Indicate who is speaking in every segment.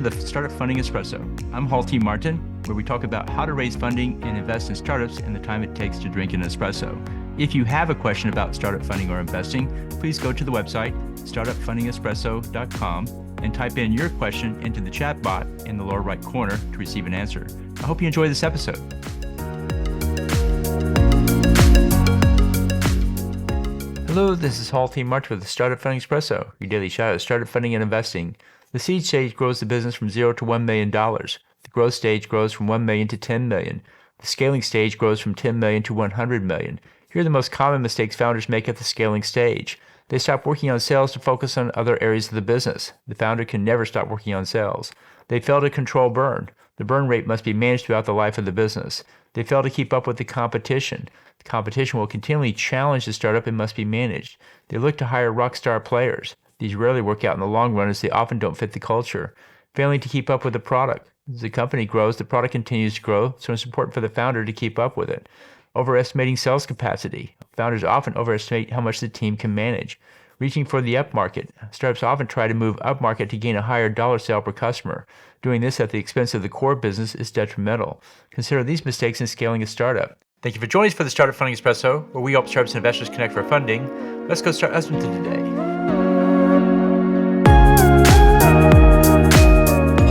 Speaker 1: to the Startup Funding Espresso. I'm Halti Martin, where we talk about how to raise funding and invest in startups and the time it takes to drink an espresso. If you have a question about startup funding or investing, please go to the website, startupfundingespresso.com, and type in your question into the chat bot in the lower right corner to receive an answer. I hope you enjoy this episode. Hello, this is Halti Martin with the Startup Funding Espresso, your daily shot of startup funding and investing. The seed stage grows the business from $0 to $1 million. The growth stage grows from $1 million to $10 million. The scaling stage grows from $10 million to $100 million. Here are the most common mistakes founders make at the scaling stage. They stop working on sales to focus on other areas of the business. The founder can never stop working on sales. They fail to control burn. The burn rate must be managed throughout the life of the business. They fail to keep up with the competition. The competition will continually challenge the startup and must be managed. They look to hire rock star players. These rarely work out in the long run as they often don't fit the culture. Failing to keep up with the product. As the company grows, the product continues to grow, so it's important for the founder to keep up with it. Overestimating sales capacity. Founders often overestimate how much the team can manage. Reaching for the upmarket. Startups often try to move upmarket to gain a higher dollar sale per customer. Doing this at the expense of the core business is detrimental. Consider these mistakes in scaling a startup. Thank you for joining us for the Startup Funding Espresso, where we help startups and investors connect for funding. Let's go start listening to today.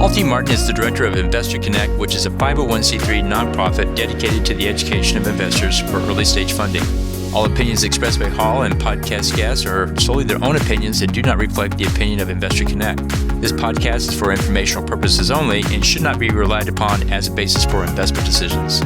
Speaker 1: Halti Martin is the director of Investor Connect, which is a 501c3 nonprofit dedicated to the education of investors for early stage funding. All opinions expressed by Hall and podcast guests are solely their own opinions and do not reflect the opinion of Investor Connect. This podcast is for informational purposes only and should not be relied upon as a basis for investment decisions.